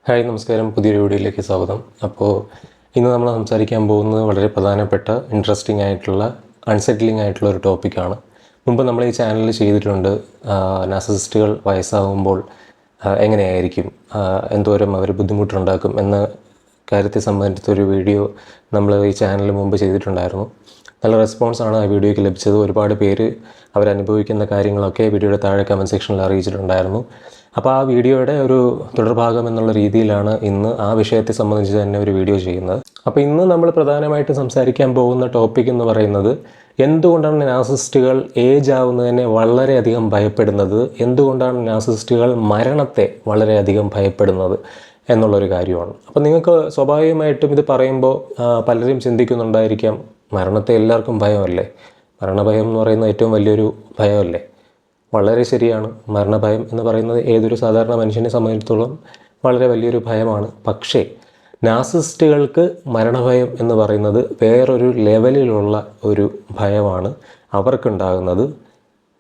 Hi നമസ്കാരം, പുതിയൊരു വീഡിയോയിലേക്ക് സ്വാഗതം. അപ്പോൾ ഇന്ന് നമ്മൾ സംസാരിക്കാൻ പോകുന്നത് വളരെ പ്രധാനപ്പെട്ട ഇൻട്രസ്റ്റിംഗ് ആയിട്ടുള്ള അൺസെറ്റിലിംഗ് ആയിട്ടുള്ള ഒരു ടോപ്പിക്കാണ്. മുമ്പ് നമ്മൾ ഈ ചാനലിൽ ചെയ്തിട്ടുണ്ട്. നാർസിസിസ്റ്റുകൾ വയസ്സാകുമ്പോൾ എങ്ങനെയായിരിക്കും, എന്തോരം അവർ ബുദ്ധിമുട്ടുണ്ടാക്കും എന്ന കാര്യത്തെ സംബന്ധിച്ചൊരു വീഡിയോ നമ്മൾ ഈ ചാനലിൽ മുമ്പ് ചെയ്തിട്ടുണ്ടായിരുന്നു. നല്ല റെസ്പോൺസാണ് ആ വീഡിയോയ്ക്ക് ലഭിച്ചത്. ഒരുപാട് പേര് അവരനുഭവിക്കുന്ന കാര്യങ്ങളൊക്കെ വീഡിയോയുടെ താഴെ കമൻറ്റ് സെക്ഷനിൽ അറിയിച്ചിട്ടുണ്ടായിരുന്നു. അപ്പോൾ ആ വീഡിയോയുടെ ഒരു തുടർഭാഗം എന്നുള്ള രീതിയിലാണ് ഇന്ന് ആ വിഷയത്തെ സംബന്ധിച്ച് തന്നെ ഒരു വീഡിയോ ചെയ്യുന്നത്. അപ്പോൾ ഇന്ന് നമ്മൾ പ്രധാനമായിട്ടും സംസാരിക്കാൻ പോകുന്ന ടോപ്പിക് എന്ന് പറയുന്നത് എന്തുകൊണ്ടാണ് നാർസിസിസ്റ്റുകൾ ഏജ് ആവുന്നതിനെ വളരെയധികം ഭയപ്പെടുന്നത്, എന്തുകൊണ്ടാണ് നാർസിസിസ്റ്റുകൾ മരണത്തെ വളരെയധികം ഭയപ്പെടുന്നത് എന്നുള്ളൊരു കാര്യമാണ്. അപ്പോൾ നിങ്ങൾക്ക് സ്വാഭാവികമായിട്ടും ഇത് പറയുമ്പോൾ പലരും ചിന്തിക്കുന്നുണ്ടായിരിക്കാം, മരണത്തെ എല്ലാവർക്കും ഭയമല്ലേ, മരണഭയം എന്ന് പറയുന്നത് ഏറ്റവും വലിയൊരു ഭയമല്ലേ. വളരെ ശരിയാണ്. മരണഭയം എന്ന് പറയുന്നത് ഏതൊരു സാധാരണ മനുഷ്യനെ സംബന്ധിച്ചിടത്തോളം വളരെ വലിയൊരു ഭയമാണ്. പക്ഷേ നാർസിസിസ്റ്റുകൾക്ക് മരണഭയം എന്ന് പറയുന്നത് വേറൊരു ലെവലിലുള്ള ഒരു ഭയമാണ് അവർക്കുണ്ടാകുന്നത്.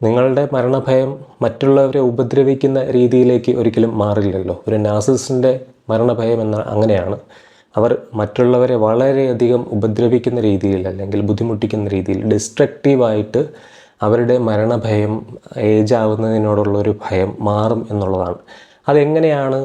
നിങ്ങളുടെ മരണഭയം മറ്റുള്ളവരെ ഉപദ്രവിക്കുന്ന രീതിയിലേക്ക് ഒരിക്കലും മാറില്ലല്ലോ. ഒരു നാർസിസിസ്റ്റിൻ്റെ മരണഭയം എന്ന അങ്ങനെയാണ്. അവർ മറ്റുള്ളവരെ വളരെയധികം ഉപദ്രവിക്കുന്ന രീതിയിൽ അല്ലെങ്കിൽ ബുദ്ധിമുട്ടിക്കുന്ന രീതിയിൽ ഡിസ്ട്രക്റ്റീവായിട്ട് അവരുടെ മരണഭയം ഏജ് ആവുന്നതിനോടുള്ളൊരു ഭയം മാറും എന്നുള്ളതാണ്. അതെങ്ങനെയാണ്,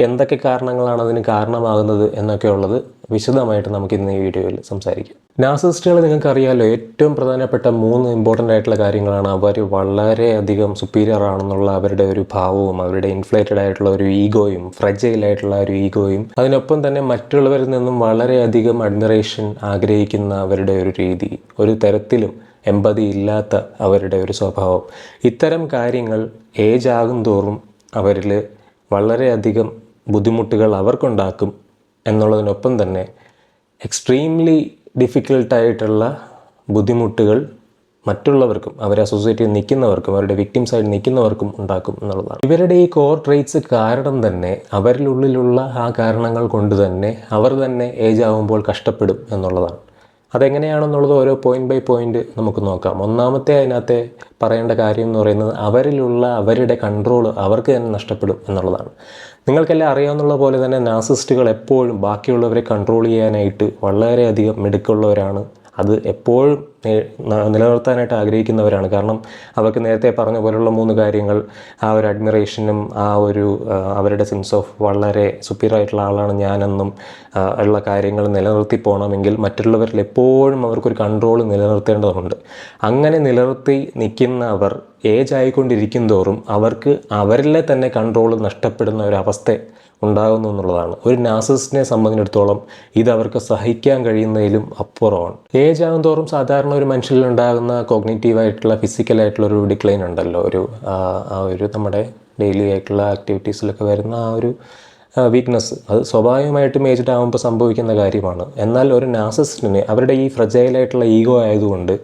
എന്തൊക്കെ കാരണങ്ങളാണ് അതിന് കാരണമാകുന്നത് എന്നൊക്കെ ഉള്ളത് വിശദമായിട്ട് നമുക്ക് ഇന്ന് ഈ വീഡിയോയിൽ സംസാരിക്കാം. നാർസിസിസ്റ്റുകൾ നിങ്ങൾക്കറിയാമല്ലോ, ഏറ്റവും പ്രധാനപ്പെട്ട 3 ഇമ്പോർട്ടൻ്റ് ആയിട്ടുള്ള കാര്യങ്ങളാണ്. അവർ വളരെയധികം സുപ്പീരിയർ ആണെന്നുള്ള അവരുടെ ഒരു ഭാവവും, അവരുടെ ഇൻഫ്ലേറ്റഡ് ആയിട്ടുള്ള ഒരു ഈഗോയും, ഫ്രജൈലായിട്ടുള്ള ഒരു ഈഗോയും, അതിനൊപ്പം തന്നെ മറ്റുള്ളവരിൽ നിന്നും വളരെയധികം അഡ്മിറേഷൻ ആഗ്രഹിക്കുന്ന അവരുടെ ഒരു രീതി, ഒരു തരത്തിലും എമ്പതി ഇല്ലാത്ത അവരുടെ ഒരു സ്വഭാവം, ഇത്തരം കാര്യങ്ങൾ ഏജ് ആകും തോറും അവരിൽ വളരെയധികം ബുദ്ധിമുട്ടുകൾ അവർക്കുണ്ടാക്കും എന്നുള്ളതിനൊപ്പം തന്നെ എക്സ്ട്രീംലി ഡിഫിക്കൽട്ടായിട്ടുള്ള ബുദ്ധിമുട്ടുകൾ മറ്റുള്ളവർക്കും, അവരെ അസോസിയേറ്റ് ചെയ്ത് നിൽക്കുന്നവർക്കും, അവരുടെ വിക്ടിംസായിട്ട് നിൽക്കുന്നവർക്കും ഉണ്ടാക്കും എന്നുള്ളതാണ്. ഇവരുടെ ഈ കോർ ട്രേറ്റ്സ് കാരണം തന്നെ, അവരിലുള്ളിലുള്ള ആ കാരണങ്ങൾ കൊണ്ട് തന്നെ അവർ തന്നെ ഏജ് ആകുമ്പോൾ കഷ്ടപ്പെടും എന്നുള്ളതാണ്. അതെങ്ങനെയാണെന്നുള്ളത് ഓരോ പോയിൻ്റ് ബൈ പോയിൻ്റ് നമുക്ക് നോക്കാം. ഒന്നാമത്തെ അതിനകത്തെ പറയേണ്ട കാര്യം എന്ന് പറയുന്നത് അവരിലുള്ള അവരുടെ കൺട്രോൾ അവർക്ക് തന്നെ നഷ്ടപ്പെടും എന്നുള്ളതാണ്. നിങ്ങൾക്കെല്ലാം അറിയാവുന്ന പോലെ തന്നെ നാർസിസിസ്റ്റുകൾ എപ്പോഴും ബാക്കിയുള്ളവരെ കൺട്രോൾ ചെയ്യാനായിട്ട് വളരെയധികം മിടുക്കുള്ളവരാണ്. അത് എപ്പോഴും നിലനിർത്താനായിട്ട് ആഗ്രഹിക്കുന്നവരാണ്. കാരണം അവർക്ക് നേരത്തെ പറഞ്ഞ പോലുള്ള 3 കാര്യങ്ങൾ, ആ ഒരു അഡ്മിറേഷനും ആ ഒരു അവരുടെ സെൻസ് ഓഫ് വളരെ സുപ്പീരിയർ ആയിട്ടുള്ള ആളാണ് ഞാനെന്നും ഉള്ള കാര്യങ്ങൾ നിലനിർത്തി പോകണമെങ്കിൽ മറ്റുള്ളവരിൽ എപ്പോഴും അവർക്കൊരു കൺട്രോൾ നിലനിർത്തേണ്ടതുണ്ട്. അങ്ങനെ നിലനിർത്തി നിൽക്കുന്ന അവർ ഏജ് ആയിക്കൊണ്ടിരിക്കും തോറും അവർക്ക് അവരിലെ തന്നെ കൺട്രോൾ നഷ്ടപ്പെടുന്ന ഒരവസ്ഥ ഉണ്ടാകുന്നു എന്നുള്ളതാണ്. ഒരു നാർസിസിസ്റ്റിനെ സംബന്ധിച്ചിടത്തോളം ഇത് അവർക്ക് സഹിക്കാൻ കഴിയുന്നതിലും അപ്പുറമാണ്. ഏജ് ആകും തോറും സാധാരണ ഒരു മനുഷ്യനിലുണ്ടാകുന്ന കോഗ്നിറ്റീവായിട്ടുള്ള, ഫിസിക്കലായിട്ടുള്ള ഒരു ഡിക്ലൈൻ ഉണ്ടല്ലോ, ആ ഒരു നമ്മുടെ ഡെയിലി ആയിട്ടുള്ള ആക്ടിവിറ്റീസിലൊക്കെ വരുന്ന ആ ഒരു വീക്ക്നെസ്, അത് സ്വാഭാവികമായിട്ടും ഏജ്ഡ് ആകുമ്പോൾ സംഭവിക്കുന്ന കാര്യമാണ്. എന്നാൽ ഒരു നാർസിസിസ്റ്റിന് അവരുടെ ഈ ഫ്രജൈലായിട്ടുള്ള ഈഗോ ആയതുകൊണ്ട്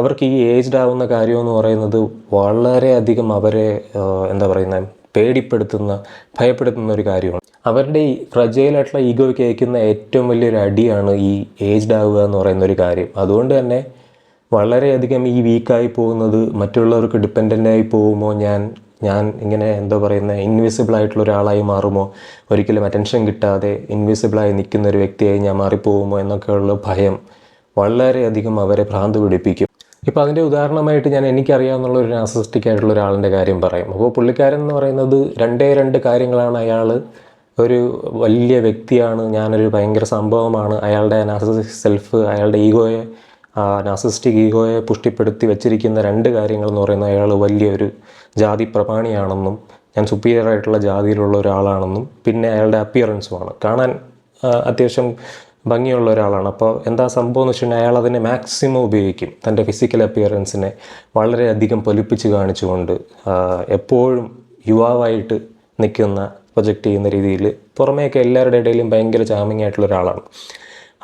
അവർക്ക് ഈ ഏജ്ഡ് ആവുന്ന കാര്യമെന്ന് പറയുന്നത് വളരെയധികം അവരെ പേടിപ്പെടുത്തുന്ന, ഭയപ്പെടുത്തുന്ന ഒരു കാര്യമാണ്. അവരുടെ ഈ ഫ്രജൈലായിട്ടുള്ള ഈഗോയ്ക്ക് അയക്കുന്ന ഏറ്റവും വലിയൊരു അടിയാണ് ഈ ഏജ്ഡ് ആവുക എന്ന് പറയുന്ന ഒരു കാര്യം. അതുകൊണ്ട് തന്നെ വളരെയധികം ഈ വീക്കായി പോകുന്നത്, മറ്റുള്ളവർക്ക് ഡിപ്പെൻഡൻ്റായി പോകുമോ, ഞാൻ ഇങ്ങനെ ഇൻവിസിബിൾ ആയിട്ടുള്ള ഒരാളായി മാറുമോ, ഒരിക്കലും അറ്റൻഷൻ കിട്ടാതെ ഇൻവിസിബിളായി നിൽക്കുന്ന ഒരു വ്യക്തിയായി ഞാൻ മാറിപ്പോകുമോ എന്നൊക്കെയുള്ള ഭയം വളരെയധികം അവരെ ഭ്രാന്ത് പിടിപ്പിക്കും. ഇപ്പോൾ അതിൻ്റെ ഉദാഹരണമായിട്ട് എനിക്കറിയാവുന്ന ഒരു നാർസിസിസ്റ്റിക് ആയിട്ടുള്ള ഒരാളിൻ്റെ കാര്യം പറയും. അപ്പോൾ പുള്ളിക്കാരൻ എന്ന് പറയുന്നത് 2 കാര്യങ്ങളാണ്. അയാൾ ഒരു വലിയ വ്യക്തിയാണ്, ഞാനൊരു ഭയങ്കര സംഭവമാണ്. അയാളുടെ നാർസിസിസ്റ്റിക് സെൽഫ്, അയാളുടെ ഈഗോയെ, നാർസിസിസ്റ്റിക് ഈഗോയെ പുഷ്ടിപ്പെടുത്തി വെച്ചിരിക്കുന്ന 2 കാര്യങ്ങൾ എന്ന് പറയുന്നത് അയാൾ വലിയൊരു ജാതി പ്രമാണിയാണെന്നും, ഞാൻ സുപ്പീരിയർ ആയിട്ടുള്ള ജാതിയിലുള്ള ഒരാളാണെന്നും, പിന്നെ അയാളുടെ അപ്പിയറൻസുമാണ്. കാണാൻ അത്യാവശ്യം ഭംഗിയുള്ള ഒരാളാണ്. അപ്പോൾ എന്താ സംഭവം എന്ന് വെച്ചിട്ടുണ്ടെങ്കിൽ അയാൾ അതിനെ മാക്സിമം ഉപയോഗിക്കും. തൻ്റെ ഫിസിക്കൽ അപ്പിയറൻസിനെ വളരെയധികം പൊലിപ്പിച്ച് കാണിച്ചുകൊണ്ട് എപ്പോഴും യുവാവായിട്ട് നിൽക്കുന്ന, പ്രൊജക്റ്റ് ചെയ്യുന്ന രീതിയിൽ പുറമേയൊക്കെ എല്ലാവരുടെ ഇടയിലും ഭയങ്കര ചാമിങ് ആയിട്ടുള്ള ഒരാളാണ്.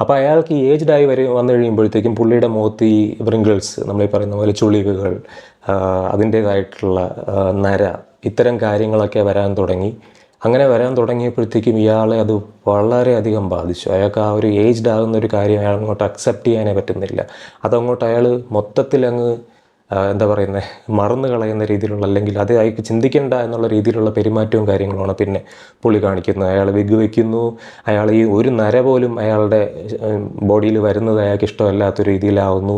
അപ്പോൾ അയാൾക്ക് ഈ ഏജ്ഡ് ആയി വന്നു കഴിയുമ്പോഴത്തേക്കും പുള്ളിയുടെ മുഖത്ത് ഈ വ്രിങ്കിൾസ്, നമ്മളീ പറയുന്ന പോലെ ചുളിവുകൾ, അതിൻ്റേതായിട്ടുള്ള നര, ഇത്തരം കാര്യങ്ങളൊക്കെ വരാൻ തുടങ്ങി. അങ്ങനെ വരാൻ തുടങ്ങിയപ്പോഴത്തേക്കും ഇയാളെ അത് വളരെയധികം ബാധിച്ചു. അയാൾക്ക് ആ ഒരു ഏജ്ഡ് ആകുന്ന ഒരു കാര്യം അയാൾ അങ്ങോട്ട് അക്സെപ്റ്റ് ചെയ്യാനേ പറ്റുന്നില്ല. അതങ്ങോട്ട് അയാൾ മൊത്തത്തിൽ അങ്ങ് എന്താ പറയുന്നത്, മറന്നു കളയുന്ന രീതിയിലുള്ള, അല്ലെങ്കിൽ അത് അയാൾക്ക് ചിന്തിക്കേണ്ട എന്നുള്ള രീതിയിലുള്ള പെരുമാറ്റവും കാര്യങ്ങളുമാണ് പിന്നെ പുള്ളി കാണിക്കുന്നത്. അയാൾ വിഗ് വയ്ക്കുന്നു, അയാൾ ഈ ഒരു നര പോലും അയാളുടെ ബോഡിയിൽ വരുന്നത് അയാൾക്ക് ഇഷ്ടമല്ലാത്ത രീതിയിലാവുന്നു.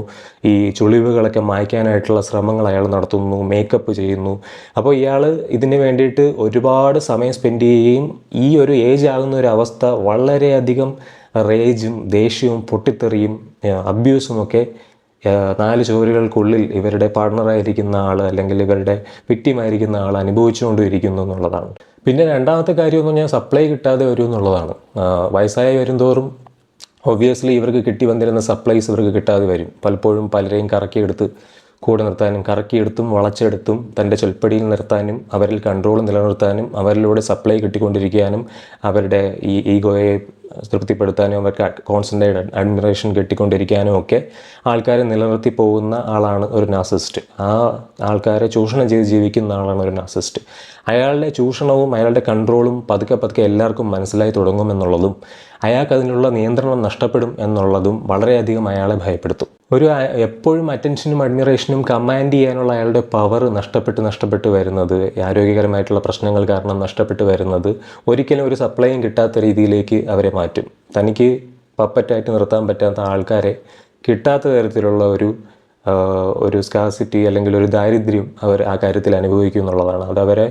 ഈ ചുളിവുകളൊക്കെ മായ്ക്കാനായിട്ടുള്ള ശ്രമങ്ങൾ അയാൾ നടത്തുന്നു, മേക്കപ്പ് ചെയ്യുന്നു. അപ്പോൾ ഇയാൾ ഇതിന് വേണ്ടിയിട്ട് ഒരുപാട് സമയം സ്പെൻഡ് ചെയ്യുകയും ഈ ഒരു ഏജ് ആകുന്ന ഒരു അവസ്ഥ വളരെയധികം റേജും ദേഷ്യവും പൊട്ടിത്തെറിയും അബ്യൂസുമൊക്കെ 4 ചുവരുകൾക്കുള്ളിൽ ഇവരുടെ പാർട്ണറായിരിക്കുന്ന ആൾ അല്ലെങ്കിൽ ഇവരുടെ വിക്ടിമായിരിക്കുന്ന ആൾ അനുഭവിച്ചുകൊണ്ടിരിക്കുന്നു എന്നുള്ളതാണ്. പിന്നെ രണ്ടാമത്തെ കാര്യമെന്ന് പറഞ്ഞാൽ സപ്ലൈ കിട്ടാതെ വരും എന്നുള്ളതാണ്. വയസ്സായി വരുംതോറും ഒബ്വിയസ്ലി ഇവർക്ക് കിട്ടി വന്നിരുന്ന സപ്ലൈസ് ഇവർക്ക് കിട്ടാതെ വരും. പലപ്പോഴും പലരെയും കറക്കിയെടുത്ത് കൂടെ നിർത്താനും കറക്കിയെടുത്തും വളച്ചെടുത്തും തൻ്റെ ചൊൽപ്പടിയിൽ നിർത്താനും അവരിൽ കൺട്രോൾ നിലനിർത്താനും അവരിലൂടെ സപ്ലൈ കിട്ടിക്കൊണ്ടിരിക്കാനും അവരുടെ ഈ ഈഗോയെ തൃപ്തിപ്പെടുത്താനും അവർക്ക് കോൺസെൻട്രേറ്റ് അഡ്മിറേഷൻ കിട്ടിക്കൊണ്ടിരിക്കാനും ഒക്കെ ആൾക്കാരെ നിലനിർത്തി പോകുന്ന ആളാണ് ഒരു നാർസിസിസ്റ്റ്. ആ ആൾക്കാരെ ചൂഷണം ചെയ്ത് ജീവിക്കുന്ന ആളാണ് ഒരു നാർസിസിസ്റ്റ്. അയാളുടെ ചൂഷണവും അയാളുടെ കൺട്രോളും പതുക്കെ എല്ലാവർക്കും മനസ്സിലായി തുടങ്ങുമെന്നുള്ളതും അയാൾക്ക് അതിനുള്ള നിയന്ത്രണം നഷ്ടപ്പെടും എന്നുള്ളതും വളരെയധികം അയാളെ ഭയപ്പെടുത്തും. എപ്പോഴും അറ്റൻഷനും അഡ്മിറേഷനും കമാൻഡ് ചെയ്യാനുള്ള അയാളുടെ പവർ നഷ്ടപ്പെട്ട് വരുന്നത്, ആരോഗ്യകരമായിട്ടുള്ള പ്രശ്നങ്ങൾ കാരണം നഷ്ടപ്പെട്ട് വരുന്നത് ഒരിക്കലും ഒരു സപ്ലൈയും കിട്ടാത്ത രീതിയിലേക്ക് അവരെ മാറ്റും. തനിക്ക് പപ്പറ്റായിട്ട് നിർത്താൻ പറ്റാത്ത ആൾക്കാരെ കിട്ടാത്ത തരത്തിലുള്ള ഒരു സ്കാർസിറ്റി അല്ലെങ്കിൽ ഒരു ദാരിദ്ര്യം അവർ ആ കാര്യത്തിൽ അനുഭവിക്കും എന്നുള്ളതാണ്. അതവരെ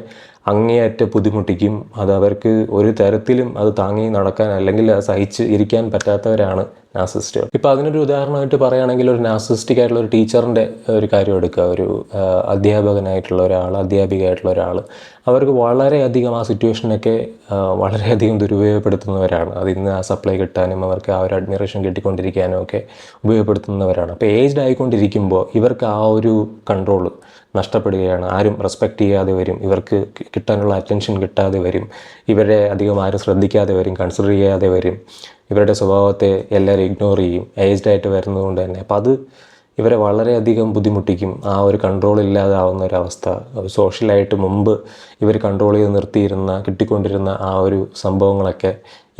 അങ്ങേയറ്റ ബുദ്ധിമുട്ടിക്കും. അതവർക്ക് ഒരു തരത്തിലും അത് താങ്ങി നടക്കാൻ അല്ലെങ്കിൽ അത് സഹിച്ച് ഇരിക്കാൻ പറ്റാത്തവരാണ് നാർസിസിസ്റ്റുകൾ. ഇപ്പോൾ അതിനൊരു ഉദാഹരണമായിട്ട് പറയുകയാണെങ്കിൽ ഒരു നാർസിസ്റ്റിക് ആയിട്ടുള്ള ഒരു ടീച്ചറിൻ്റെ ഒരു കാര്യം എടുക്കുക. ഒരു അധ്യാപകനായിട്ടുള്ള ഒരാൾ, അധ്യാപികയായിട്ടുള്ള ഒരാൾ, അവർക്ക് വളരെയധികം ആ സിറ്റുവേഷനൊക്കെ വളരെയധികം ദുരുപയോഗപ്പെടുത്തുന്നവരാണ്. അതിന്ന് ആ സപ്ലൈ കിട്ടാനും അവർക്ക് ആ ഒരു അഡ്മിറേഷൻ കിട്ടിക്കൊണ്ടിരിക്കാനും ഒക്കെ ഉപയോഗപ്പെടുത്തുന്നവരാണ്. അപ്പോൾ ഏജ്ഡ് ആയിക്കൊണ്ടിരിക്കുമ്പോൾ ഇവർക്ക് ആ ഒരു കൺട്രോൾ നഷ്ടപ്പെടുകയാണ്. ആരും റെസ്പെക്റ്റ് ചെയ്യാതെ വരും, ഇവർക്ക് കിട്ടാനുള്ള അറ്റൻഷൻ കിട്ടാതെ വരും, ഇവരെ അധികം ആരും ശ്രദ്ധിക്കാതെ വരും, കൺസിഡർ ചെയ്യാതെ വരും, ഇവരുടെ സ്വഭാവത്തെ എല്ലാവരും ഇഗ്നോർ ചെയ്യും ഏജ്ഡ് ആയിട്ട് വരുന്നതുകൊണ്ട് തന്നെ. അപ്പോൾ അത് ഇവരെ വളരെയധികം ബുദ്ധിമുട്ടിക്കും. ആ ഒരു കൺട്രോൾ ഇല്ലാതാവുന്ന ഒരവസ്ഥ, സോഷ്യലായിട്ട് മുമ്പ് ഇവർ കൺട്രോൾ ചെയ്ത് കിട്ടിക്കൊണ്ടിരുന്ന ആ ഒരു സംഭവങ്ങളൊക്കെ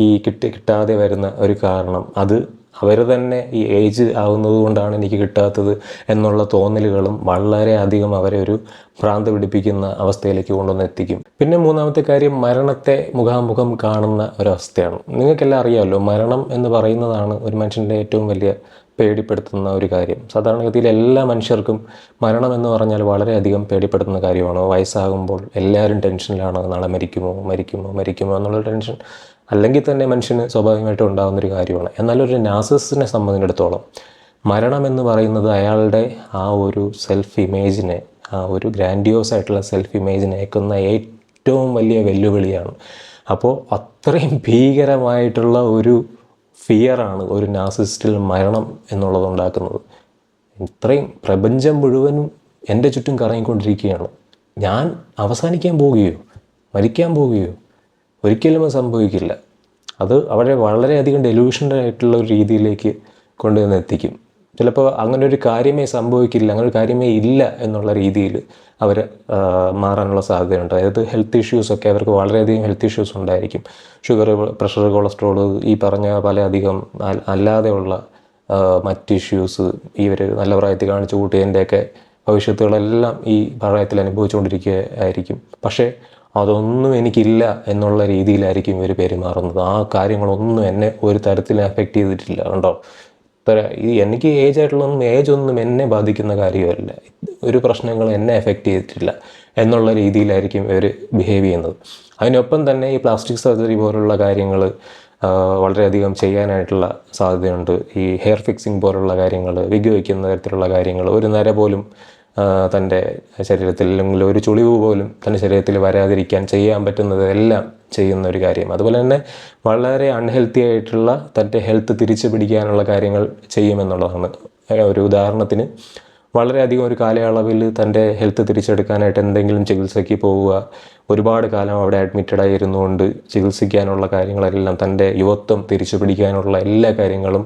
ഈ കിട്ടാതെ വരുന്ന ഒരു കാരണം, അത് അവർ തന്നെ ഈ ഏജ് ആവുന്നത് കൊണ്ടാണ് എനിക്ക് കിട്ടാത്തത് എന്നുള്ള തോന്നലുകളും വളരെയധികം അവരെ ഒരു ഭ്രാന്ത് പിടിപ്പിക്കുന്ന അവസ്ഥയിലേക്ക് കൊണ്ടുവന്ന് എത്തിക്കും. പിന്നെ മൂന്നാമത്തെ കാര്യം, മരണത്തെ മുഖാമുഖം കാണുന്ന ഒരവസ്ഥയാണ്. നിങ്ങൾക്കെല്ലാം അറിയാമല്ലോ, മരണം എന്ന് പറയുന്നതാണ് ഒരു മനുഷ്യൻ്റെ ഏറ്റവും വലിയ പേടിപ്പെടുത്തുന്ന ഒരു കാര്യം. സാധാരണഗതിയിൽ എല്ലാ മനുഷ്യർക്കും മരണം എന്ന് പറഞ്ഞാൽ വളരെയധികം പേടിപ്പെടുത്തുന്ന കാര്യമാണ്. വയസ്സാകുമ്പോൾ എല്ലാവരും ടെൻഷനിലാണ്, നാളെ മരിക്കുമോ എന്നുള്ളൊരു ടെൻഷൻ അല്ലെങ്കിൽ തന്നെ മനുഷ്യന് സ്വാഭാവികമായിട്ടും ഉണ്ടാകുന്നൊരു കാര്യമാണ്. എന്നാൽ ഒരു നാർസിസിസ്റ്റിനെ സംബന്ധിച്ചിടത്തോളം മരണം എന്ന് പറയുന്നത് അയാളുടെ ആ ഒരു സെൽഫ് ഇമേജിനെ, ആ ഒരു ഗ്രാൻഡിയോസ് ആയിട്ടുള്ള സെൽഫ് ഇമേജിനെ ഏക്കുന്ന ഏറ്റവും വലിയ വെല്ലുവിളിയാണ്. അപ്പോൾ അത്രയും ഭീകരമായിട്ടുള്ള ഒരു ഫിയറാണ് ഒരു നാർസിസിസ്റ്റിൽ മരണം എന്നുള്ളത് ഉണ്ടാക്കുന്നത്. ഇത്രയും പ്രപഞ്ചം മുഴുവനും എൻ്റെ ചുറ്റും കറങ്ങിക്കൊണ്ടിരിക്കുകയാണ്, ഞാൻ അവസാനിക്കാൻ പോവുകയോ മരിക്കാൻ പോവുകയോ, ഒരിക്കലും അത് സംഭവിക്കില്ല. അത് അവരെ വളരെയധികം ഡെലൂഷണൽ ആയിട്ടുള്ള ഒരു രീതിയിലേക്ക് കൊണ്ടുവന്ന് എത്തിക്കും. ചിലപ്പോൾ അങ്ങനെ ഒരു കാര്യമേ സംഭവിക്കില്ല, അങ്ങനെ ഒരു കാര്യമേ ഇല്ല എന്നുള്ള രീതിയിൽ അവർ മാറാനുള്ള സാധ്യതയുണ്ട്. അതായത് ഹെൽത്ത് ഇഷ്യൂസൊക്കെ അവർക്ക് വളരെയധികം ഹെൽത്ത് ഇഷ്യൂസ് ഉണ്ടായിരിക്കും. ഷുഗർ, പ്രഷർ, കൊളസ്ട്രോൾ, ഈ പറഞ്ഞ പലയധികം അല്ലാതെയുള്ള മറ്റ് ഇഷ്യൂസ് ഇവർ നല്ല പ്രായത്തിൽ കാണിച്ചു കൂട്ടിയതിൻ്റെയൊക്കെ ഭവിഷ്യത്തുകളെല്ലാം ഈ പ്രായത്തിൽ അനുഭവിച്ചുകൊണ്ടിരിക്കുകയായിരിക്കും. പക്ഷേ അതൊന്നും എനിക്കില്ല എന്നുള്ള രീതിയിലായിരിക്കും ഇവർ പെരുമാറുന്നത്. ആ കാര്യങ്ങളൊന്നും എന്നെ ഒരു തരത്തിൽ എഫക്റ്റ് ചെയ്തിട്ടില്ല, കണ്ടോ, എനിക്ക് ഏജൊന്നും എന്നെ ബാധിക്കുന്ന കാര്യമല്ല, ഒരു പ്രശ്നങ്ങൾ എന്നെ എഫക്റ്റ് ചെയ്തിട്ടില്ല എന്നുള്ള രീതിയിലായിരിക്കും ഇവർ ബിഹേവ് ചെയ്യുന്നത്. അതിനൊപ്പം തന്നെ ഈ പ്ലാസ്റ്റിക് സർജറി പോലുള്ള കാര്യങ്ങൾ വളരെയധികം ചെയ്യാനായിട്ടുള്ള സാധ്യതയുണ്ട്. ഈ ഹെയർ ഫിക്സിങ് പോലുള്ള കാര്യങ്ങൾ, വിഗ് വയ്ക്കുന്ന തരത്തിലുള്ള കാര്യങ്ങൾ, ഒരു നര പോലും തൻ്റെ ശരീരത്തിൽ അല്ലെങ്കിൽ ഒരു ചുളിവ് പോലും തൻ്റെ ശരീരത്തിൽ വരാതിരിക്കാൻ ചെയ്യാൻ പറ്റുന്നതെല്ലാം ചെയ്യുന്ന ഒരു കാര്യം. അതുപോലെ തന്നെ വളരെ അൺഹെൽത്തി ആയിട്ടുള്ള തൻ്റെ ഹെൽത്ത് തിരിച്ചു പിടിക്കാനുള്ള കാര്യങ്ങൾ ചെയ്യുമെന്നുള്ളതാണ്. ഒരു ഉദാഹരണത്തിന്, വളരെയധികം ഒരു കാലയളവിൽ തൻ്റെ ഹെൽത്ത് തിരിച്ചെടുക്കാനായിട്ട് എന്തെങ്കിലും ചികിത്സയ്ക്ക് പോവുക, ഒരുപാട് കാലം അവിടെ അഡ്മിറ്റഡായി ഇരുന്നുകൊണ്ട് ചികിത്സിക്കാനുള്ള കാര്യങ്ങളെല്ലാം, തൻ്റെ യുവത്വം തിരിച്ചു പിടിക്കാനുള്ള എല്ലാ കാര്യങ്ങളും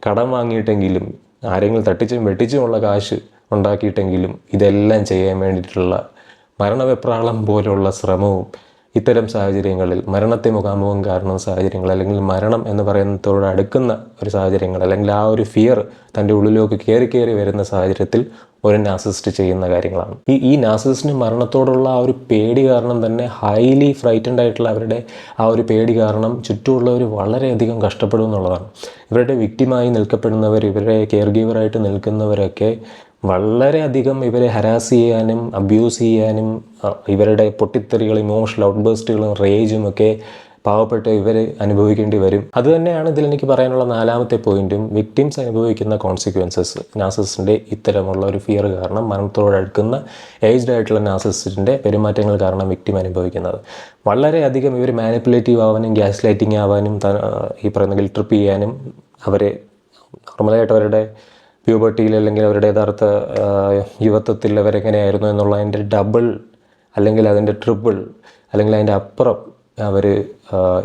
കടം വാങ്ങിയിട്ടെങ്കിലും ആരെങ്കിലും തട്ടിച്ചും വെട്ടിച്ചുമുള്ള കാശ് ഉണ്ടാക്കിയിട്ടെങ്കിലും ഇതെല്ലാം ചെയ്യാൻ വേണ്ടിയിട്ടുള്ള മരണവെപ്രാളം പോലുള്ള ശ്രമവും ഇത്തരം സാഹചര്യങ്ങളിൽ മരണത്തെ മുഖാമുഖം കാണുന്ന സാഹചര്യങ്ങൾ, അല്ലെങ്കിൽ മരണം എന്ന് പറയുന്നതോട് അടുക്കുന്ന ഒരു സാഹചര്യങ്ങൾ, അല്ലെങ്കിൽ ആ ഒരു ഫിയർ തൻ്റെ ഉള്ളിലേക്ക് കയറി വരുന്ന സാഹചര്യത്തിൽ ഒരു നാർസിസിസ്റ്റ് ചെയ്യുന്ന കാര്യങ്ങളാണ്. ഈ നാർസിസിസ്റ്റിന് മരണത്തോടുള്ള ആ ഒരു പേടി കാരണം തന്നെ ഹൈലി ഫ്രൈറ്റൻഡ് ആയിട്ടുള്ള അവരുടെ ആ ഒരു പേടി കാരണം ചുറ്റുമുള്ളവർ വളരെയധികം കഷ്ടപ്പെടും എന്നുള്ളതാണ്. ഇവരുടെ വിക്ടിമായി നിൽക്കപ്പെടുന്നവർ, ഇവരുടെ കെയർ ഗീവറായിട്ട് നിൽക്കുന്നവരൊക്കെ വളരെയധികം ഇവരെ ഹരാസ് ചെയ്യാനും അബ്യൂസ് ചെയ്യാനും ഇവരുടെ പൊട്ടിത്തെറികളും ഇമോഷണൽ ഔട്ട്ബേസ്റ്റുകളും റേജും ഒക്കെ പാവപ്പെട്ട ഇവർ അനുഭവിക്കേണ്ടി വരും. അതുതന്നെയാണ് ഇതിലെനിക്ക് പറയാനുള്ള 4ാമത്തെ പോയിന്റും. വിക്ടിംസ് അനുഭവിക്കുന്ന കോൺസിക്വൻസസ് നാർസിസിസ്റ്റിൻ്റെ ഇത്തരമുള്ള ഒരു ഫിയർ കാരണം മരണത്തോടടുക്കുന്ന ഏജ്ഡ് ആയിട്ടുള്ള നാർസിസിസ്റ്റിൻ്റെ പെരുമാറ്റങ്ങൾ കാരണം വിക്ടിം അനുഭവിക്കുന്നത്. വളരെയധികം ഇവർ മാനിപ്പുലേറ്റീവ് ആവാനും ഗ്യാസ് ലൈറ്റിംഗ് ആവാനും ഈ പറയുന്ന ഗിൽറ്റ് ട്രിപ്പ് ചെയ്യാനും അവരെ നോർമലായിട്ട് അവരുടെ പ്യൂബർട്ടിയിൽ അല്ലെങ്കിൽ അവരുടെ യഥാർത്ഥ യുവത്വത്തിൽ അവരെങ്ങനെയായിരുന്നു എന്നുള്ളതിൻ്റെ ഡബിൾ അല്ലെങ്കിൽ അതിൻ്റെ ട്രിപ്പിൾ അല്ലെങ്കിൽ അതിൻ്റെ അപ്പുറം അവർ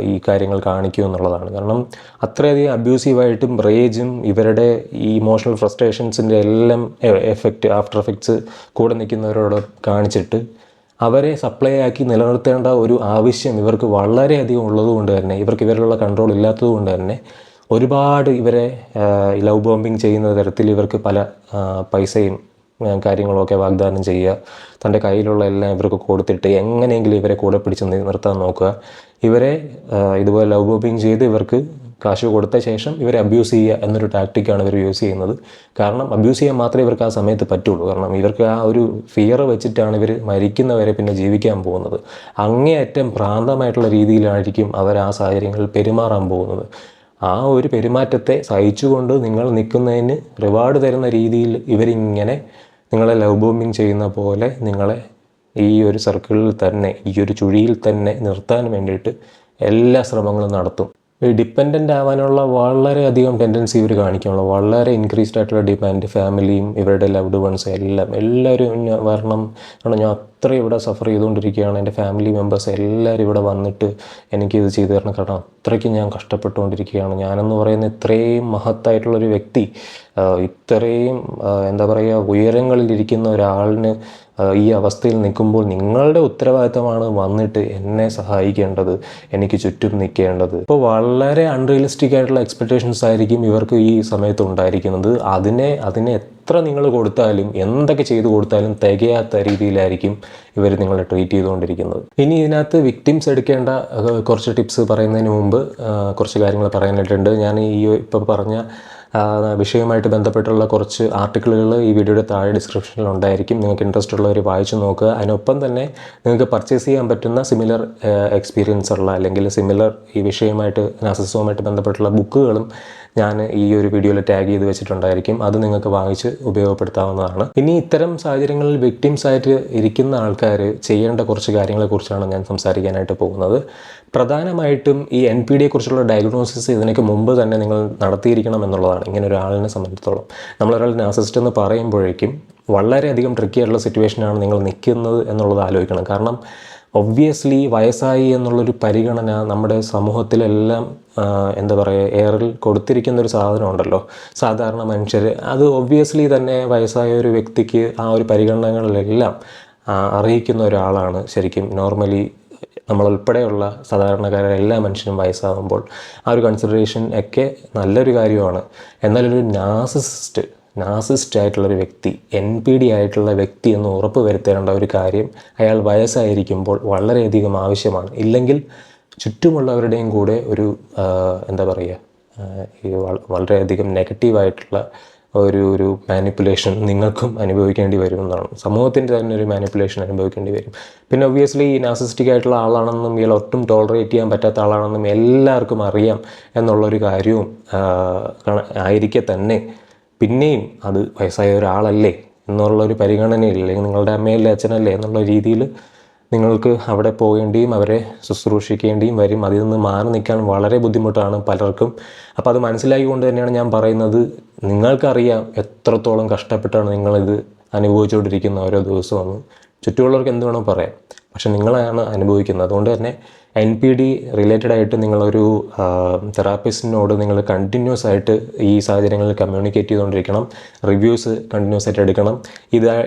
ഈ കാര്യങ്ങൾ കാണിക്കും എന്നുള്ളതാണ്. കാരണം അത്രയധികം അബ്യൂസീവായിട്ടും റേജും ഇവരുടെ ഈ ഇമോഷണൽ ഫ്രസ്ട്രേഷൻസിൻ്റെ എല്ലാം ആഫ്റ്റർ എഫക്ട്സ് കൂടെ നിൽക്കുന്നവരോട് കാണിച്ചിട്ട് അവരെ സപ്ലൈ ആക്കി നിലനിർത്തേണ്ട ഒരു ആവശ്യം ഇവർക്ക് വളരെയധികം ഉള്ളതുകൊണ്ട് തന്നെ, ഇവർക്ക് ഇവരിലുള്ള കൺട്രോൾ ഇല്ലാത്തത് കൊണ്ട് തന്നെ ഒരുപാട് ഇവരെ ലവ് ബോംബിങ് ചെയ്യുന്ന തരത്തിൽ ഇവർക്ക് പല പൈസയും കാര്യങ്ങളൊക്കെ വാഗ്ദാനം ചെയ്യുക, തൻ്റെ കയ്യിലുള്ള എല്ലാം ഇവർക്ക് കൊടുത്തിട്ട് എങ്ങനെയെങ്കിലും ഇവരെ കൂടെ പിടിച്ച് നിർത്താൻ നോക്കുക. ഇവരെ ഇതുപോലെ ലവ് ബോംബിങ് ചെയ്ത് ഇവർക്ക് കാശ് കൊടുത്ത ശേഷം ഇവരെ അബ്യൂസ് ചെയ്യുക എന്നൊരു ടാക്റ്റിക്കാണ് ഇവർ യൂസ് ചെയ്യുന്നത്. കാരണം അബ്യൂസ് ചെയ്യാൻ മാത്രമേ ഇവർക്ക് ആ സമയത്ത് പറ്റുള്ളൂ. കാരണം ഇവർക്ക് ആ ഒരു ഫിയർ വെച്ചിട്ടാണ് ഇവർ മരിക്കുന്നവരെ പിന്നെ ജീവിക്കാൻ പോകുന്നത്. അങ്ങേയറ്റം ഭ്രാന്തമായിട്ടുള്ള രീതിയിലായിരിക്കും അവർ ആ സാഹചര്യങ്ങളിൽ പെരുമാറാൻ പോകുന്നത്. ആ ഒരു പെരുമാറ്റത്തെ സഹിച്ചുകൊണ്ട് നിങ്ങൾ നിൽക്കുന്നതിന് റിവാർഡ് തരുന്ന രീതിയിൽ ഇവരിങ്ങനെ നിങ്ങളെ ലവ് ബോംബിങ് ചെയ്യുന്ന പോലെ നിങ്ങളെ ഈ ഒരു സർക്കിളിൽ തന്നെ, ഈ ഒരു ചുഴിയിൽ തന്നെ നിർത്താൻ വേണ്ടിയിട്ട് എല്ലാ ശ്രമങ്ങളും നടത്തും. ഈ ഡിപ്പെൻഡൻ്റ് ആവാനുള്ള വളരെയധികം ടെൻഡൻസി ഇവർ കാണിക്കാനുള്ള വളരെ ഇൻക്രീസ്ഡ് ആയിട്ടുള്ള ഡിമാൻഡ് ഫാമിലിയും ഇവരുടെ ലവ്ഡ് വൺസ് എല്ലാവരും വരണം. കാരണം ഞാൻ അത്രയും ഇവിടെ സഫർ ചെയ്തുകൊണ്ടിരിക്കുകയാണ്, എൻ്റെ ഫാമിലി മെമ്പേഴ്സ് എല്ലാവരും ഇവിടെ വന്നിട്ട് എനിക്കിത് ചെയ്തു തരണം, കാരണം അത്രയ്ക്ക് ഞാൻ കഷ്ടപ്പെട്ടുകൊണ്ടിരിക്കുകയാണ്. ഞാനെന്ന് പറയുന്ന ഇത്രയും മഹത്തായിട്ടുള്ളൊരു വ്യക്തി, ഇത്രയും എന്താ പറയുക ഉയരങ്ങളിലിരിക്കുന്ന ഒരാളിന് ഈ അവസ്ഥയിൽ നിൽക്കുമ്പോൾ നിങ്ങളുടെ ഉത്തരവാദിത്തമാണ് വന്നിട്ട് എന്നെ സഹായിക്കേണ്ടത്, എനിക്ക് ചുറ്റും നിൽക്കേണ്ടത്. ഇപ്പോൾ വളരെ അൺറിയലിസ്റ്റിക് ആയിട്ടുള്ള എക്സ്പെക്റ്റേഷൻസ് ആയിരിക്കും ഇവർക്ക് ഈ സമയത്ത് ഉണ്ടായിരിക്കുന്നത്. അതിനെ എത്ര നിങ്ങൾ കൊടുത്താലും എന്തൊക്കെ ചെയ്തു കൊടുത്താലും തികയാത്ത രീതിയിലായിരിക്കും ഇവർ നിങ്ങളെ ട്രീറ്റ് ചെയ്തുകൊണ്ടിരിക്കുന്നത്. ഇനി ഇതിനകത്ത് വിക്ടിംസ് എടുക്കേണ്ട കുറച്ച് ടിപ്സ് പറയുന്നതിന് മുമ്പ് കുറച്ച് കാര്യങ്ങൾ പറയാനായിട്ടുണ്ട്. ഞാൻ ഈ ഇപ്പോൾ പറഞ്ഞ വിഷയവുമായിട്ട് ബന്ധപ്പെട്ടുള്ള കുറച്ച് ആർട്ടിക്കിളുകൾ ഈ വീഡിയോയുടെ താഴെ ഡിസ്ക്രിപ്ഷനിൽ ഉണ്ടായിരിക്കും. നിങ്ങൾക്ക് ഇൻട്രസ്റ്റ് ഉള്ളവർ വായിച്ചു നോക്കുക. അതിനൊപ്പം തന്നെ നിങ്ങൾക്ക് പർച്ചേസ് ചെയ്യാൻ പറ്റുന്ന സിമിലർ എക്സ്പീരിയൻസ് ഉള്ള അല്ലെങ്കിൽ സിമിലർ ഈ വിഷയവുമായിട്ട് നാർസിസവുമായിട്ട് ബന്ധപ്പെട്ടുള്ള ബുക്കുകളും ഞാൻ ഈ ഒരു വീഡിയോയിൽ ടാഗ് ചെയ്ത് വെച്ചിട്ടുണ്ടായിരിക്കും. അത് നിങ്ങൾക്ക് വാങ്ങിച്ച് ഉപയോഗപ്പെടുത്താവുന്നതാണ്. ഇനി ഇത്തരം സാഹചര്യങ്ങളിൽ വിക്ടിംസ് ആയിട്ട് ഇരിക്കുന്ന ആൾക്കാർ ചെയ്യേണ്ട കുറച്ച് കാര്യങ്ങളെക്കുറിച്ചാണ് ഞാൻ സംസാരിക്കാനായിട്ട് പോകുന്നത്. പ്രധാനമായിട്ടും ഈ NPD കുറിച്ചുള്ള ഡയഗ്നോസിസ് ഇതിനൊക്കെ മുമ്പ് തന്നെ നിങ്ങൾ നടത്തിയിരിക്കണം എന്നുള്ളതാണ്. ഇങ്ങനെ ഒരാളിനെ സംബന്ധിച്ചിടത്തോളം നമ്മളൊരാൾ നാർസിസിസ്റ്റ് എന്ന് പറയുമ്പോഴേക്കും വളരെയധികം ട്രിക്കി ആയിട്ടുള്ള സിറ്റുവേഷനാണ് നിങ്ങൾ നിൽക്കുന്നത് എന്നുള്ളത് ആലോചിക്കണം. കാരണം ഒബ്വിയസ്ലി വയസ്സായി എന്നുള്ളൊരു പരിഗണന നമ്മുടെ സമൂഹത്തിലെല്ലാം എന്താ പറയുക എയറിൽ കൊടുത്തിരിക്കുന്ന ഒരു സാധനം ഉണ്ടല്ലോ, സാധാരണ മനുഷ്യർ. അത് ഒബ്വിയസ്ലി തന്നെ വയസ്സായ ഒരു വ്യക്തിക്ക് ആ ഒരു പരിഗണനകളിലെല്ലാം അറിയിക്കുന്ന ഒരാളാണ് ശരിക്കും നോർമലി നമ്മളുൾപ്പെടെയുള്ള സാധാരണക്കാരായ എല്ലാ മനുഷ്യനും വയസ്സാകുമ്പോൾ ആ ഒരു കൺസിഡറേഷൻ ഒക്കെ നല്ലൊരു കാര്യമാണ്. എന്നാൽ ഒരു നാർസിസിസ്റ്റ് ആയിട്ടുള്ളൊരു വ്യക്തി, NPD ആയിട്ടുള്ള വ്യക്തി എന്ന് ഉറപ്പ് വരുത്തേണ്ട ഒരു കാര്യം അയാൾ വയസ്സായിരിക്കുമ്പോൾ വളരെയധികം ആവശ്യമാണ്. ഇല്ലെങ്കിൽ ചുറ്റുമുള്ളവരുടെയും കൂടെ ഒരു എന്താ പറയുക ഈ വളരെയധികം നെഗറ്റീവായിട്ടുള്ള ഒരു മാനിപ്പുലേഷൻ നിങ്ങൾക്കും അനുഭവിക്കേണ്ടി വരും എന്നാണ്. സമൂഹത്തിൻ്റെ തന്നെ ഒരു മാനിപ്പുലേഷൻ അനുഭവിക്കേണ്ടി വരും. പിന്നെ ഒബ്വിയസ്ലി ഈ നാർസിസ്റ്റിക് ആയിട്ടുള്ള ആളാണെന്നും ഇയാൾ ഒട്ടും ടോളറേറ്റ് ചെയ്യാൻ പറ്റാത്ത ആളാണെന്നും എല്ലാവർക്കും അറിയാം എന്നുള്ളൊരു കാര്യവും ആയിരിക്കെ തന്നെ പിന്നെയും അത് വയസ്സായ ഒരാളല്ലേ എന്നുള്ളൊരു പരിഗണനയില്ല, അല്ലെങ്കിൽ നിങ്ങളുടെ അമ്മയല്ലേ അച്ഛനല്ലേ എന്നുള്ള രീതിയിൽ നിങ്ങൾക്ക് അവിടെ പോകേണ്ടിയും അവരെ ശുശ്രൂഷിക്കേണ്ടിയും വരും. അതിൽ നിന്ന് മാറി നിൽക്കാൻ വളരെ ബുദ്ധിമുട്ടാണ് പലർക്കും. അപ്പോൾ അത് മനസ്സിലാക്കിക്കൊണ്ട് തന്നെയാണ് ഞാൻ പറയുന്നത്, നിങ്ങൾക്കറിയാം എത്രത്തോളം കഷ്ടപ്പെട്ടാണ് നിങ്ങളിത് അനുഭവിച്ചുകൊണ്ടിരിക്കുന്ന ഓരോ ദിവസവും. ചുറ്റുമുള്ളവർക്ക് എന്ത് വേണം പറയാം, പക്ഷെ നിങ്ങളാണ് അനുഭവിക്കുന്നത്. അതുകൊണ്ട് തന്നെ NPD റിലേറ്റഡ് ആയിട്ട് നിങ്ങളൊരു തെറാപ്പിസ്റ്റിനോട് നിങ്ങൾ കണ്ടിന്യൂസ് ആയിട്ട് ഈ സാഹചര്യങ്ങളിൽ കമ്മ്യൂണിക്കേറ്റ് ചെയ്തുകൊണ്ടിരിക്കണം. റിവ്യൂസ് കണ്ടിന്യൂസ് ആയിട്ട് എടുക്കണം.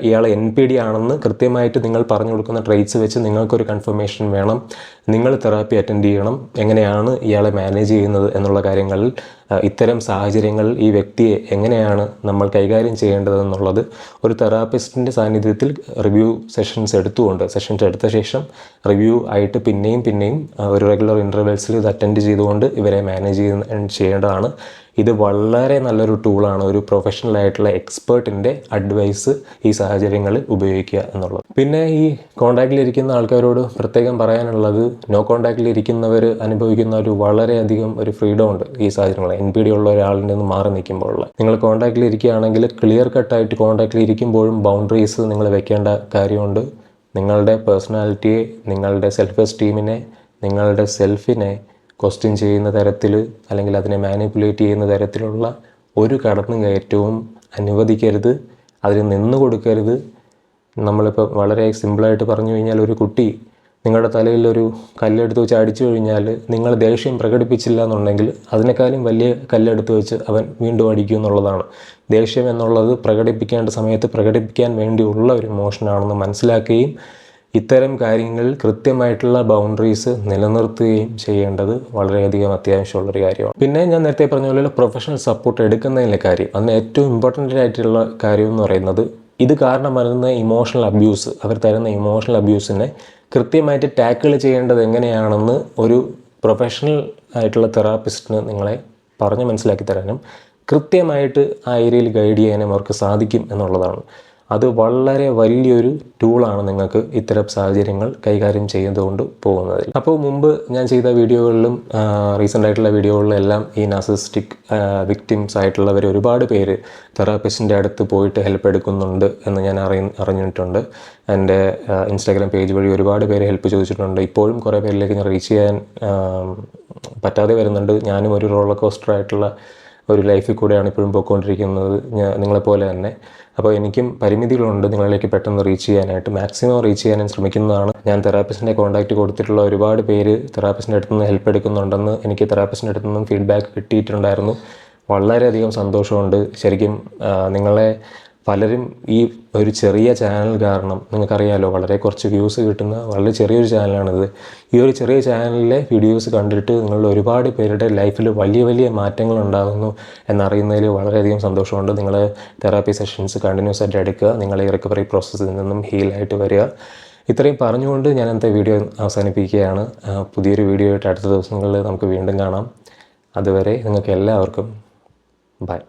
ഇയാൾ NPD ആണെന്ന് കൃത്യമായിട്ട് നിങ്ങൾ പറഞ്ഞു കൊടുക്കുന്ന ട്രേറ്റ്സ് വെച്ച് നിങ്ങൾക്കൊരു കൺഫർമേഷൻ വേണം. നിങ്ങൾ തെറാപ്പി അറ്റൻഡ് ചെയ്യണം. എങ്ങനെയാണ് ഇയാളെ മാനേജ് ചെയ്യുന്നത് എന്നുള്ള കാര്യങ്ങളിൽ ഇത്തരം സാഹചര്യങ്ങളിൽ ഈ വ്യക്തിയെ എങ്ങനെയാണ് നമ്മൾ കൈകാര്യം ചെയ്യേണ്ടതെന്നുള്ളത് ഒരു തെറാപ്പിസ്റ്റിൻ്റെ സാന്നിധ്യത്തിൽ റിവ്യൂ സെഷൻസ് എടുത്ത ശേഷം റിവ്യൂ ആയിട്ട് പിന്നെയും ഒരു റെഗുലർ ഇൻ്റർവെൽസിൽ ഇത് അറ്റൻഡ് ചെയ്തുകൊണ്ട് ഇവരെ മാനേജ് ചെയ്യേണ്ടതാണ്. ഇത് വളരെ നല്ലൊരു ടൂളാണ്. ഒരു പ്രൊഫഷണൽ ആയിട്ടുള്ള എക്സ്പേർട്ടിൻ്റെ അഡ്വൈസ് ഈ സാഹചര്യങ്ങളിൽ ഉപയോഗിക്കുക എന്നുള്ളത്. പിന്നെ ഈ കോൺടാക്റ്റിലിരിക്കുന്ന ആൾക്കാരോട് പ്രത്യേകം പറയാനുള്ളത്, നോ കോൺടാക്റ്റിലിരിക്കുന്നവർ അനുഭവിക്കുന്ന ഒരു വളരെയധികം ഒരു ഫ്രീഡം ഉണ്ട് ഈ സാഹചര്യങ്ങൾ. NPD ഉള്ള ഒരാളിൻ്റെ നിന്ന് മാറി നിൽക്കുമ്പോഴുള്ള. നിങ്ങൾ കോൺടാക്റ്റിലിരിക്കുകയാണെങ്കിൽ ക്ലിയർ കട്ടായിട്ട് കോൺടാക്റ്റിലിരിക്കുമ്പോഴും ബൗണ്ടറീസ് നിങ്ങൾ വെക്കേണ്ട കാര്യമുണ്ട്. നിങ്ങളുടെ പേഴ്സണാലിറ്റിയെ, നിങ്ങളുടെ സെൽഫ് എസ്റ്റീമിനെ, നിങ്ങളുടെ സെൽഫിനെ ക്വസ്റ്റ്യൻ ചെയ്യുന്ന തരത്തിൽ അല്ലെങ്കിൽ അതിനെ മാനിപ്പുലേറ്റ് ചെയ്യുന്ന തരത്തിലുള്ള ഒരു കടന്നുകയറ്റവും അനുവദിക്കരുത്. അതിന് നിന്ന് കൊടുക്കരുത്. നമ്മളിപ്പോൾ വളരെ സിമ്പിളായിട്ട് പറഞ്ഞു കഴിഞ്ഞാൽ, ഒരു കുട്ടി നിങ്ങളുടെ തലയിൽ ഒരു കല്ലെടുത്ത് വെച്ച് അടിച്ചു കഴിഞ്ഞാൽ നിങ്ങൾ ദേഷ്യം പ്രകടിപ്പിച്ചില്ല എന്നുണ്ടെങ്കിൽ അതിനേക്കാളും വലിയ കല്ലെടുത്ത് വെച്ച് അവൻ വീണ്ടും അടിക്കും എന്നുള്ളതാണ്. ദേഷ്യം എന്നുള്ളത് പ്രകടിപ്പിക്കേണ്ട സമയത്ത് പ്രകടിപ്പിക്കാൻ വേണ്ടിയുള്ള ഒരു ഇമോഷനാണെന്ന് മനസ്സിലാക്കുകയും ഇത്തരം കാര്യങ്ങളിൽ കൃത്യമായിട്ടുള്ള ബൗണ്ടറീസ് നിലനിർത്തുകയും ചെയ്യേണ്ടത് വളരെയധികം അത്യാവശ്യമുള്ളൊരു കാര്യമാണ്. പിന്നെ ഞാൻ നേരത്തെ പറഞ്ഞ പോലെ പ്രൊഫഷണൽ സപ്പോർട്ട് എടുക്കുന്നതിലെ കാര്യം, അന്ന് ഏറ്റവും ഇമ്പോർട്ടൻ്റ് ആയിട്ടുള്ള കാര്യം എന്ന് പറയുന്നത്, ഇത് കാരണം വരുന്ന ഇമോഷണൽ അബ്യൂസ്, അവർ തരുന്ന ഇമോഷണൽ അബ്യൂസിനെ കൃത്യമായിട്ട് ടാക്കിൾ ചെയ്യേണ്ടത് എങ്ങനെയാണെന്ന് ഒരു പ്രൊഫഷണൽ ആയിട്ടുള്ള തെറാപ്പിസ്റ്റിന് നിങ്ങളെ പറഞ്ഞ് മനസ്സിലാക്കി തരാനും കൃത്യമായിട്ട് ആ ഏരിയയിൽ ഗൈഡ് ചെയ്യാനും അവർക്ക് സാധിക്കും എന്നുള്ളതാണ്. അത് വളരെ വലിയൊരു ടൂളാണ് നിങ്ങൾക്ക് ഇത്തരം സാഹചര്യങ്ങൾ കൈകാര്യം ചെയ്തുകൊണ്ട് പോകുന്നതിൽ. അപ്പോൾ മുമ്പ് ഞാൻ ചെയ്ത വീഡിയോകളിലും റീസെൻ്റ് ആയിട്ടുള്ള വീഡിയോകളിലും എല്ലാം ഈ നാർസിസിസ്റ്റിക് വിക്ടിംസ് ആയിട്ടുള്ളവർ ഒരുപാട് പേര് തെറാപ്പിസ്റ്റിൻ്റെ അടുത്ത് പോയിട്ട് ഹെൽപ്പ് എടുക്കുന്നുണ്ട് എന്ന് ഞാൻ അറിഞ്ഞിട്ടുണ്ട്. എൻ്റെ ഇൻസ്റ്റാഗ്രാം പേജ് വഴി ഒരുപാട് പേര് ഹെൽപ്പ് ചോദിച്ചിട്ടുണ്ട്. ഇപ്പോഴും കുറേ പേരിലേക്ക് ഞാൻ റീച്ച് ചെയ്യാൻ പറ്റാതെ വരുന്നുണ്ട്. ഞാനും ഒരു റോളർ കോസ്റ്റർ ആയിട്ടുള്ള ഒരു ലൈഫിൽ കൂടെയാണ് ഇപ്പോഴും പോയിക്കൊണ്ടിരിക്കുന്നത്, നിങ്ങളെപ്പോലെ തന്നെ. അപ്പോൾ എനിക്കും പരിമിതികളുണ്ട് നിങ്ങളിലേക്ക് പെട്ടെന്ന് റീച്ച് ചെയ്യാനായിട്ട്. മാക്സിമം റീച്ച് ചെയ്യാൻ ശ്രമിക്കുന്നതാണ്. ഞാൻ തെറാപ്പിസ്റ്റിൻ്റെ കോൺടാക്റ്റ് കൊടുത്തിട്ടുള്ള ഒരുപാട് പേര് തെറാപ്പിസ്റ്റിൻ്റെ അടുത്ത് നിന്ന് ഹെൽപ്പ് എടുക്കുന്നുണ്ടെന്ന് എനിക്ക് തെറാപ്പിസ്റ്റിൻ്റെ അടുത്ത് നിന്നും ഫീഡ്ബാക്ക് കിട്ടിയിട്ടുണ്ടായിരുന്നു. വളരെയധികം സന്തോഷമുണ്ട്. ശരിക്കും നിങ്ങളെ പലരും ഈ ഒരു ചെറിയ ചാനൽ കാരണം, നിങ്ങൾക്കറിയാമല്ലോ, വളരെ കുറച്ച് വ്യൂസ് കിട്ടുന്ന വളരെ ചെറിയൊരു ചാനലാണിത്. ഈ ഒരു ചെറിയ ചാനലിലെ വീഡിയോസ് കണ്ടിട്ട് നിങ്ങളുടെ ഒരുപാട് പേരുടെ ലൈഫിൽ വലിയ വലിയ മാറ്റങ്ങൾ ഉണ്ടാകുന്നു എന്നറിയുന്നതിൽ വളരെയധികം സന്തോഷമുണ്ട്. നിങ്ങൾ തെറാപ്പി സെഷൻസ് കണ്ടിന്യൂസ് ആയിട്ട് എടുക്കുക. നിങ്ങൾ ഈ റിക്കവറി പ്രോസസ്സിൽ നിന്നും ഹീലായിട്ട് വരിക. ഇത്രയും പറഞ്ഞുകൊണ്ട് ഞാൻ ഇന്നത്തെ വീഡിയോ അവസാനിപ്പിക്കുകയാണ്. പുതിയൊരു വീഡിയോ ആയിട്ട് അടുത്ത ദിവസങ്ങളിൽ നമുക്ക് വീണ്ടും കാണാം. അതുവരെ നിങ്ങൾക്ക് എല്ലാവർക്കും ബൈ.